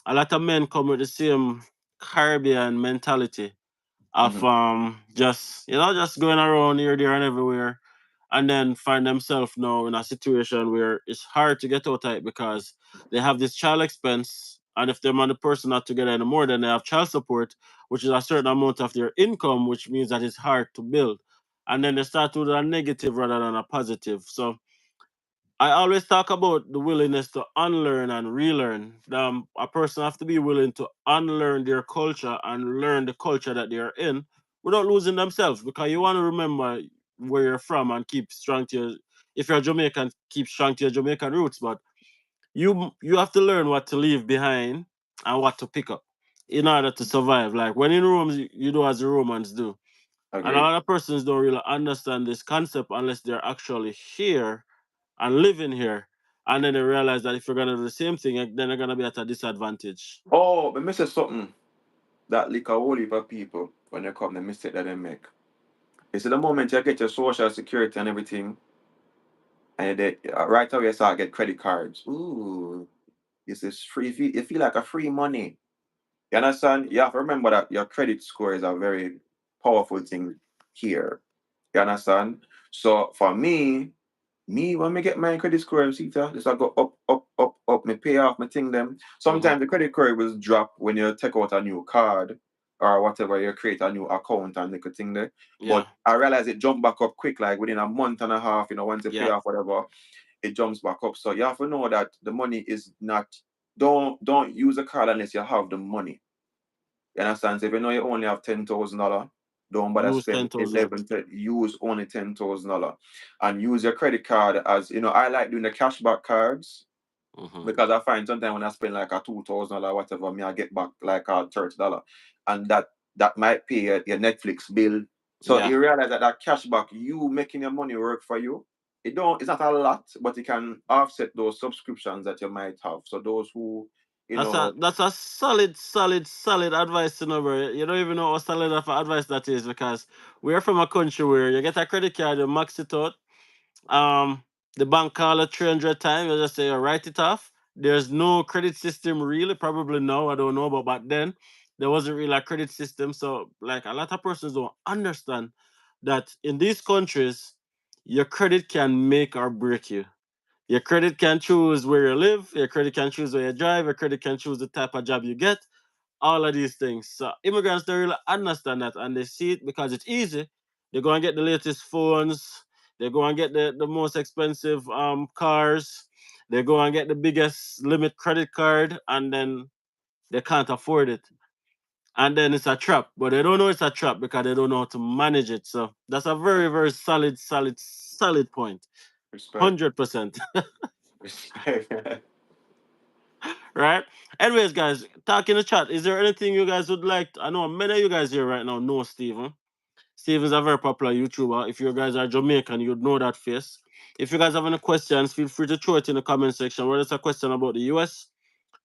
A lot of men come with the same Caribbean mentality of Mhm. just just going around here, there, and everywhere, and then find themselves now in a situation where it's hard to get out of it because they have this child expense, and if them and the person not together anymore, then they have child support, which is a certain amount of their income, which means that it's hard to build, and then they start with a negative rather than a positive. So I always talk about the willingness to unlearn and relearn. A person have to be willing to unlearn their culture and learn the culture that they are in without losing themselves. Because you want to remember where you're from and keep strong to your. If you're Jamaican, keep strong to your Jamaican roots. But you have to learn what to leave behind and what to pick up in order to survive. Like when in Rome, you do as the Romans do. And a Agreed. lot of persons don't really understand this concept unless they're actually here and living here. And then they realize that if you're gonna do the same thing, then they're gonna be at a disadvantage. Oh, but Mr. Something that lick a whole heap of people when they come, the mistake that they make. It's the moment you get your social security and everything, and they right away start get credit cards. Ooh, this is free. You feel like a free money. You understand? You have to remember that your credit score is a very powerful thing here. You understand? So for me, when me get my credit score, see just I go up, up, up, up, me pay off my thing them. Hmm. Sometimes the credit score will drop when you take out a new card or whatever, you create a new account and make a thing there. Yeah, But I realize it jump back up quick, like within a month and a half, once you pay yeah, off whatever, it jumps back up. So you have to know that the money is not don't use a card unless you have the money. You understand? So if you know you only have $10,000, don't bother use spend 10,000. 11 to use only $10,000 and use your credit card as I like doing the cashback cards Hmm. because I find sometimes when I spend like a $2,000 whatever, me I get back like a $30, and that might pay your Netflix bill. So Yeah, you realize that cashback, you making your money work for you. It's not a lot, but it can offset those subscriptions that you might have. So those who you know that's a solid advice to know, bro. You don't even know how solid of advice that is because we're from a country where you get a credit card, you max it out, um the bank call it 300 times, you just say write it off. There's no credit system really, probably now, I don't know, but back then there wasn't really a credit system. So like a lot of persons don't understand that in these countries your credit can make or break you. Your credit can choose where you live, your credit can choose where you drive, your credit can choose the type of job you get, all of these things. So immigrants don't really understand that and they see it because it's easy. They go and get the latest phones, they go and get the most expensive cars, They go and get the biggest limit credit card, and then they can't afford it. And then it's a trap, but they don't know it's a trap because they don't know how to manage it. So that's a very, very solid point. Respect. 100%. Respect. Right? Anyways, guys, talk in the chat. Is there anything you guys would like? I know many of you guys here right now know Steven. Steven's a very popular YouTuber. If you guys are Jamaican, you'd know that face. If you guys have any questions, feel free to throw it in the comment section. Whether it's a question about the US,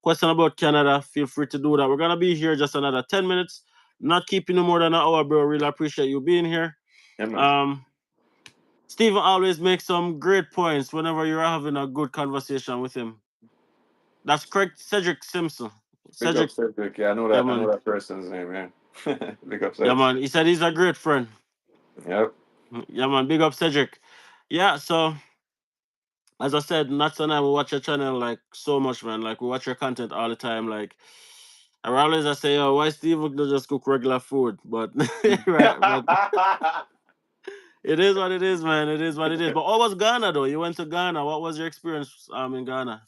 question about Canada, feel free to do that. We're gonna be here just another 10 minutes. Not keeping you more than an hour, bro. Really appreciate you being here. Yeah, man. Um, Steven always makes some great points whenever you're having a good conversation with him. That's correct, Cedric Simpson. Big up Cedric, Cedric. Yeah, yeah, I know man. that person's name, yeah. Big up Yeah, Cedric. man. He said he's a great friend. Yep. Yeah, man. Big up, Cedric. Yeah, so as I said, Nats and I we watch your channel like so much, man. Like we watch your content all the time. Like I say, oh, why Steve would just cook regular food? But right, but it is what it is, man. It is what it is. But what was Ghana though? You went to Ghana. What was your experience in Ghana?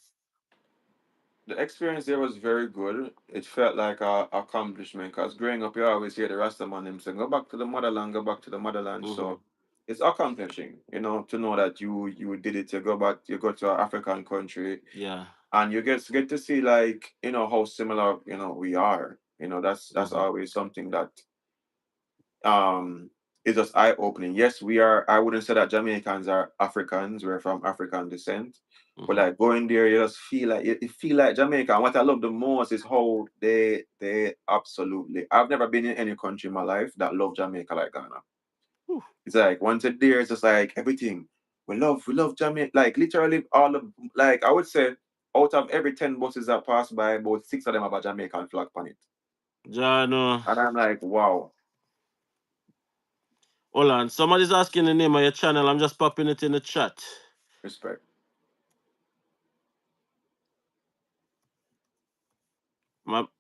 The experience there was very good. It felt like a accomplishment because growing up, you always hear the Rastaman them saying, "Go back to the motherland, go back to the motherland." Mm-hmm. So it's accomplishing, to know that you did it. You go back, you go to an African country, Yeah. and you get to see like how similar we are. That's Mm-hmm. always something that um is just eye opening. Yes, we are. I wouldn't say that Jamaicans are Africans. We're from African descent, but Mm-hmm. like going there, you just feel like you feel like Jamaica. And what I love the most is how they absolutely. I've never been in any country in my life that love Jamaica like Ghana. Whew. It's like once you're there, it's just like everything. We love Jamaica. Like literally all of like I would say out of every 10 buses that pass by, about six of them have a Jamaican flag on it. Jano. And I'm like, wow, Hold on. Somebody's asking the name of your channel. I'm just popping it in the chat. respect.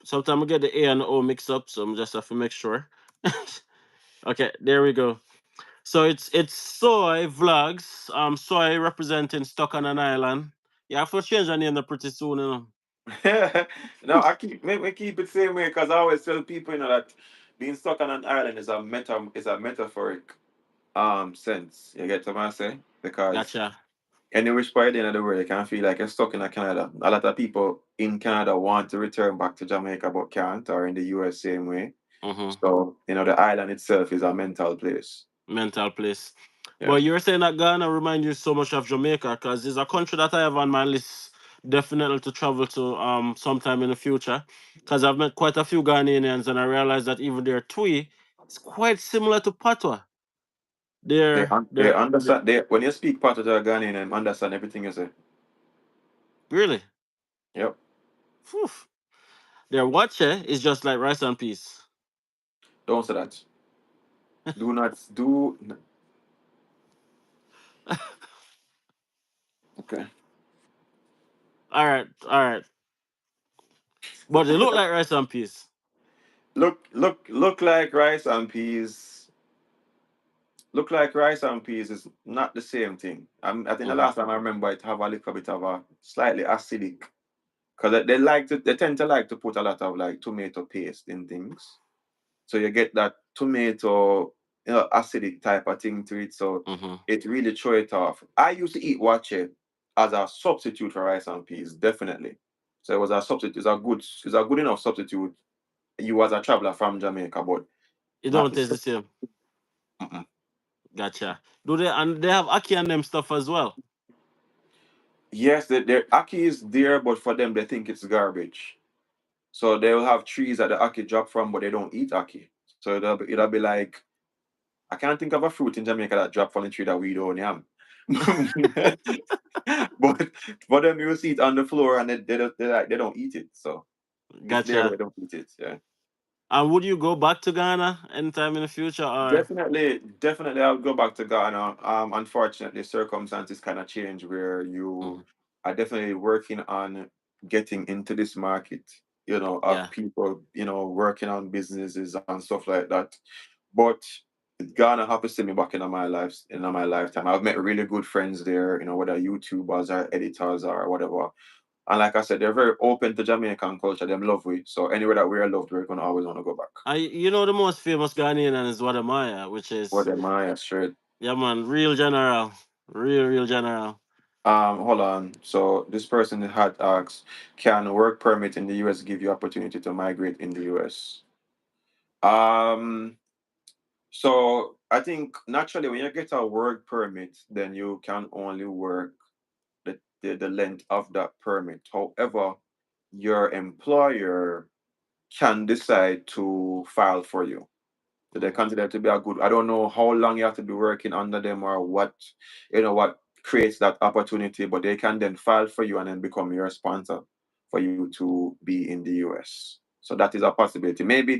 Sometimes I get the A and the O mixed up, so I'm just have to make sure. Okay, there we go. So it's Soy Vlogs. Soy representing Stuck on an Island. Yeah, I have to change the name pretty soon, you know. No, I keep it same way because I always tell people that being stuck on an island is a metaphoric sense. You get what I say? Because Gotcha. any which part in the world you can feel like you're stuck in a Canada. A lot of people in Canada want to return back to Jamaica but can't, or in the US same way. Mm-hmm. So, the island itself is a mental place. Mental place. Yeah. But you were saying that Ghana remind you so much of Jamaica because it's a country that I have on my list definitely to travel to sometime in the future. Because I've met quite a few Ghanaians and I realized that even their Twi is quite similar to Patois. They They're understand when you speak part of the Ghanaian and understand everything you say. really. Yep. Phew. Their wache is just like rice and peas. Don't say that. Do not do okay. All right. But they look like rice and peas. Look like rice and peas. Look like rice and peas is not the same thing. I think the Mm-hmm. last time I remember it have a little bit of a slightly acidic because they tend to like to put a lot of like tomato paste in things. So you get that tomato, acidic type of thing to it. So Mm-hmm. it really throw it off. I used to eat wache as a substitute for rice and peas, definitely. So it was a substitute. It's a good enough substitute. You as a traveler from Jamaica, but It not don't the taste the same. same. Mm-mm. Gotcha. Do they and they have ackee and them stuff as well? Yes, their ackee is there, but for them they think it's garbage. So they'll have trees that the ackee drop from, but they don't eat ackee. So it'll be like I can't think of a fruit in Jamaica that drop from the tree that we don't have. but for them, you see it on the floor and they don't eat it. So it's there, but Gotcha. they don't eat it. Yeah, And would you go back to Ghana anytime in the future or definitely, I'll go back to Ghana. Unfortunately, circumstances kind of change where you Mhm. are definitely working on getting into this market. Of Yeah. people, working on businesses and stuff like that. But Ghana happy to see me back in my lifetime. I've met really good friends there, whether YouTubers or editors or whatever. And like I said, they're very open to Jamaican culture. Them love we. So anywhere that we're loved, we're gonna always want to go back. The most famous Ghanaian is Wadamaya, which What is, am I? Straight. yeah man, real general, real general. Hold on. So this person had asked, can work permit in the US give you opportunity to migrate in the US? Um, so I think naturally when you get a work permit, then you can only work the length of that permit. However, your employer can decide to file for you. So they Mhm. consider it to be a good. I don't know how long you have to be working under them or what creates that opportunity, but they can then file for you and then become your sponsor for you to be in the US. So that is a possibility. Maybe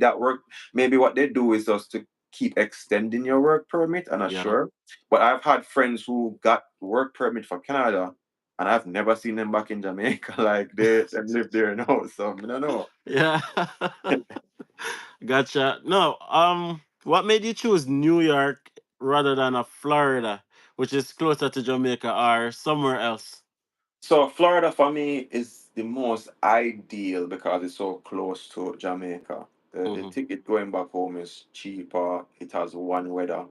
what they do is just to keep extending your work permit. I'm not Yeah. sure. But I've had friends who got work permit for Canada and I've never seen them back in Jamaica. Like they live there now. So I don't know. Yeah. Gotcha. No, what made you choose New York rather than a Florida, which is closer to Jamaica or somewhere else? So Florida for me is the most ideal because it's so close to Jamaica. The Hmm. ticket going back home is cheaper. It has one weather,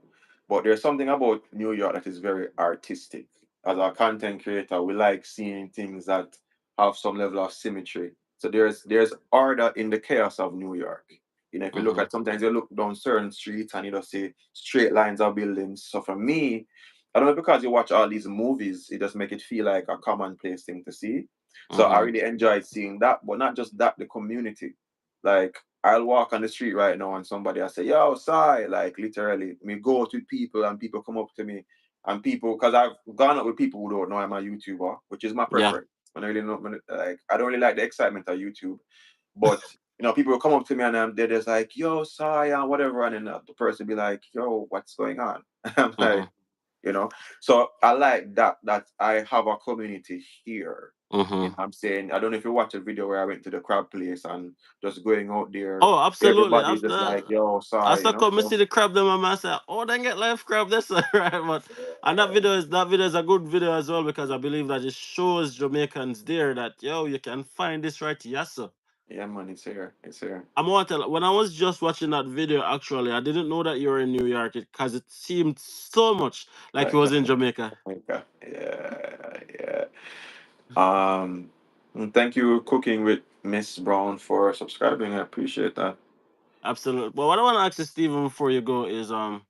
but there's something about New York that is very artistic. As a content creator, we like seeing things that have some level of symmetry. So there's order in the chaos of New York. If you look Hmm. at sometimes you look down certain streets and you just see straight lines of buildings. So for me, I don't know because you watch all these movies, it just make it feel like a commonplace thing to see. So I Hmm. really enjoyed seeing that, but not just that, the community. Like I'll walk on the street right now and somebody I say, "Yo, Sai," like literally, me go out with people and people come up to me and people because I've gone up with people who don't know I'm a YouTuber, which is my Yeah. preference. I really know, like I don't really like the excitement of YouTube, but people will come up to me and they're just like, "Yo, Sai," and whatever, and then the person be like, "Yo, what's going on?" I'm Hmm. like, you know. So I like that I have a community here. Hmm. I'm saying I don't know if you watch a video where I went to the crab place and just going out there, Oh, absolutely. everybody just After like, yo, I sorry, saw come so see the crab them and I said, oh, then get live crab. That's all right, but and that video is a good video as well because I believe that it shows Jamaicans there that you can find this right here, sir. yeah, man, it's here. It's here. I'm gonna tell when I was just watching that video, actually, I didn't know that you were in New York because it seemed so much like you Like was in Jamaica. Jamaica. Yeah, yeah. Um thank you, Cooking with Miss Brown, for subscribing. I appreciate that. Absolutely. But what I want to ask you, Stephen, before you go is one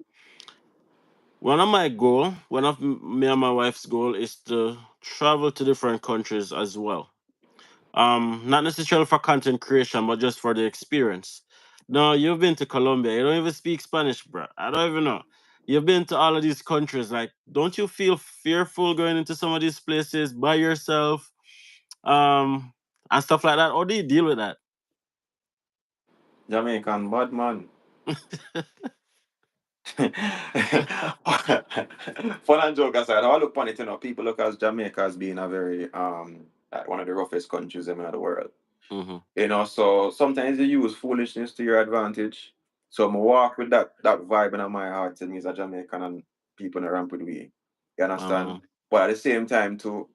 of me and my wife's goal is to travel to different countries as well. Not necessarily for content creation, but just for the experience. No, you've been to Colombia. You don't even speak Spanish, bro. I don't even know. You've been to all of these countries. Like, don't you feel fearful going into some of these places by yourself, and stuff like that? Or do you deal with that? Jamaican bad man. Fun and joke aside, how I look upon it, people look at Jamaica as being a very like one of the roughest countries in the world. Hmm. So sometimes you use foolishness to your advantage. So I walk with that vibe in my heart to me as a Jamaican and people around with we. You understand? Um, But at the same time too,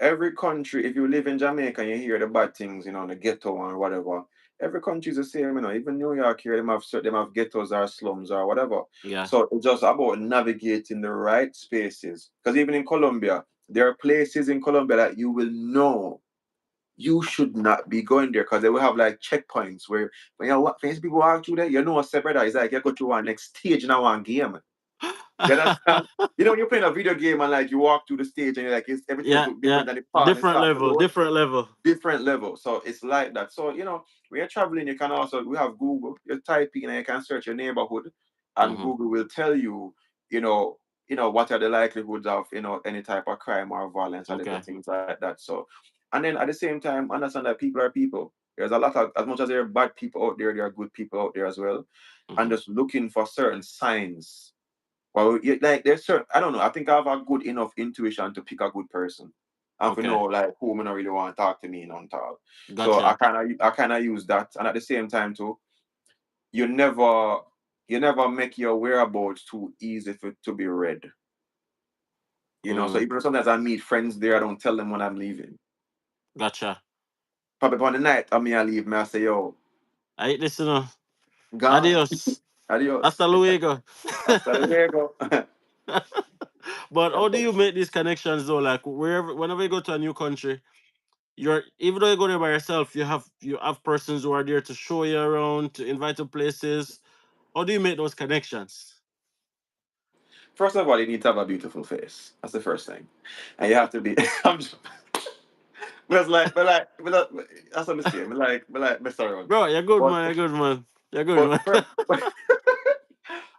every country, if you live in Jamaica and you hear the bad things, the ghetto or whatever, every country is the same, even New York here, them have ghettos or slums or whatever. yeah. So it's just about navigating the right spaces. Because even in Colombia, there are places in Colombia that you will know you should not be going there because they will have like checkpoints where when when people walk through there, what's up, brother. It's like you go to one next stage in a one game. You understand? When you're playing a video game and like you walk through the stage and you're like everything just Yeah, look yeah. different and the pawn is Different start to level, load, different level. different level. So it's like that. So when you're traveling, you can also we have Google. You type in and you can search your neighborhood, and Hmm. Google will tell you, you know, what are the likelihoods of any type of crime or violence or little Okay. things like that. So, and then at the same time, understand that people are people. There's a lot of as much as there are bad people out there, there are good people out there as well, and Hmm. just looking for certain signs. Well, like there's certain, I don't know. I think I have a good enough intuition to pick a good person, and for Okay. know like who me not really want to talk to me and talk. So I Gotcha. kind of use that, and at the same time too, you never, you never make your whereabouts too easy for to be read. So Mm, even though sometimes I meet friends there, I don't tell them when I'm leaving. gotcha. Probably on the night I mean I leave, me I say, yo, I hate this, you know. gone. Adios. Adios. Hasta luego. Hasta luego. But Yes, how do sir. you make these connections though? Like wherever, whenever you go to a new country, you're even though you go there by yourself, you have persons who are there to show you around, to invite to places. How do you make those connections? First of all, you need to have a beautiful face. That's the first thing. And you have to be I'm just that's what I'm saying. Mess around. Bro, you're good But man, you're good man. You're good but man.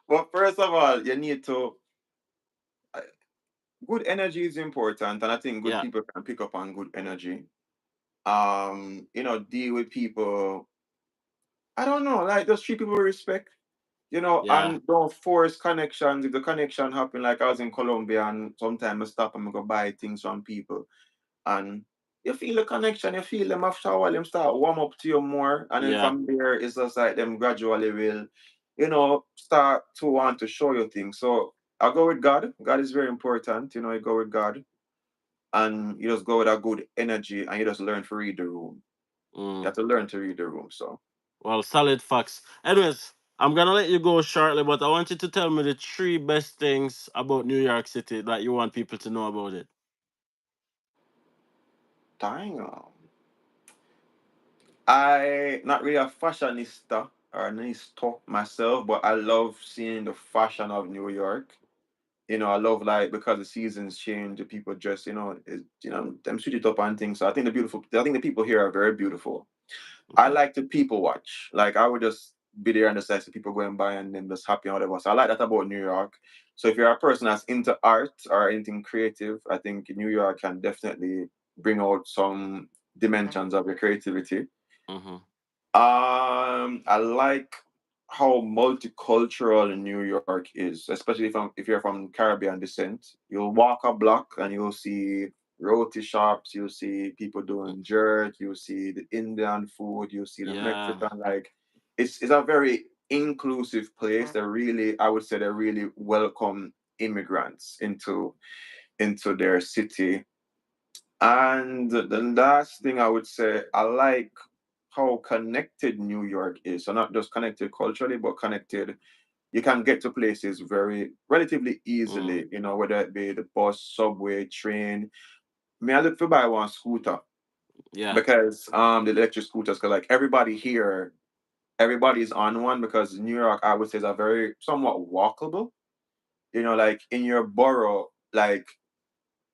but first of all, you need to uh, good energy is important, and I think good Yeah, people can pick up on good energy. Deal with people. I don't know, like just treat people with respect. yeah, And don't force connections. If the connection happen, like I was in Colombia, and sometimes I stop and I go buy things from people, and you feel the connection, you feel them after a while, them start warm up to you more, and then yeah. from there, it's just like them gradually will, start to want to show you things. So I go with God. God is very important. You go with God, and you just go with a good energy, and you just learn to read the room. You Mm. have to learn to read the room. So Well, solid facts. Anyways, I'm gonna let you go shortly, but I want you to tell me the three best things about New York City that you want people to know about it. dang. I not really a fashionista or nisto myself, but I love seeing the fashion of New York. I love like because the seasons change, the people dress, them switch it up and things. So I think the people here are very beautiful. I Mhm. like to people watch. Like I would just be there and just like see people going by and then just happy and whatever. So I like that about New York. So if you're a person that's into art or anything creative, I think New York can definitely bring out some dimensions of your creativity. Mhm. I like how multicultural New York is, especially if you're from Caribbean descent. You'll walk a block and you'll see roti shops, you'll see people Mm. doing jerk, you'll see the Indian food, you'll see the Yeah. Mexican. Like it's a very inclusive place. I would say, they really welcome immigrants into their city. And the last thing I would say, I like how connected New York is. So not just connected culturally, but connected. You can get to places very relatively Mm. easily. Whether it be the bus, subway, train. I look for buy one scooter Yeah. because the electric scooters, because like everybody here, everybody's on one because New York, I would say, is a very somewhat walkable. Like in your borough, like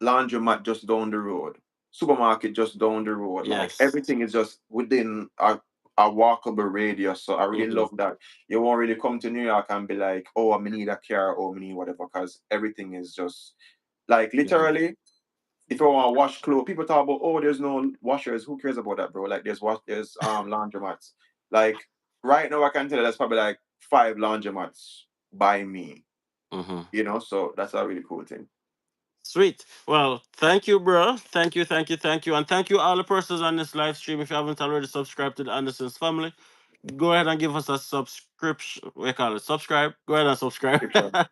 laundromat just down the road, supermarket just down the road. Like Yes. everything is just within a walkable radius. So I really Mhm. love that. You won't really come to New York and be like, oh, I need a car, or I need whatever, because everything is just like Mhm. literally. If you want to wash clothes, people talk about, oh, there's no washers. Who cares about that, bro? Like there's laundromats. Like right now, I can tell you there's probably like 5 laundromats by me. Mhm. So that's a really cool thing. Sweet. Well, thank you, bro. Thank you, thank you, thank you, and thank you all the persons on this live stream. If you haven't already subscribed to the Anderson's family, go ahead and give us a subscription. We call it subscribe. Go ahead and subscribe.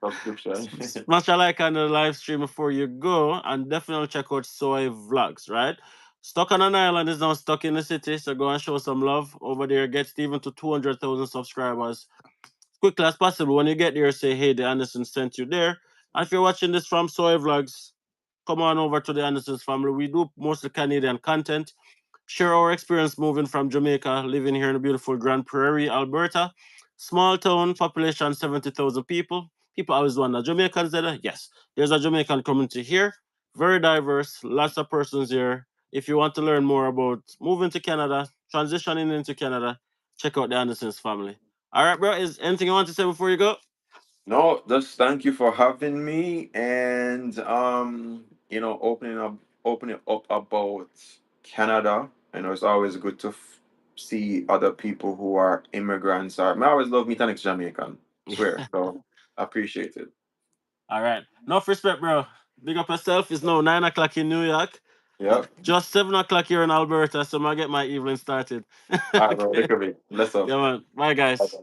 Subscription. Smash a like on the live stream before you go, and definitely check out Soy Vlogs. Right, Stuck on an Island is now stuck in the city, so go and show some love over there. Get Steven to 200,000 subscribers quickly as possible. When you get there, say hey, the Anderson sent you there. And if you're watching this from Soy Vlogs, come on over to the Anderson's family. We do mostly Canadian content, share our experience moving from Jamaica, living here in the beautiful Grand Prairie, Alberta. Small town, population 70,000 people. People always wonder, Jamaicans there? Yes, there's a Jamaican community here. Very diverse, lots of persons here. If you want to learn more about moving to Canada, transitioning into Canada, check out the Anderson's family. All right, bro. Is anything you want to say before you go? No, just thank you for having me, and opening up about Canada. It's always good to see other people who are immigrants. I always love meeting next Jamaican. Swear. So I appreciate it. All right. Enough respect, bro. Big up yourself. It's now 9 o'clock in New York. Yep. Just 7 o'clock here in Alberta, so I get my evening started. All right, bro. Okay. Take a bit. Bless up. Yeah, man. Bye, guys.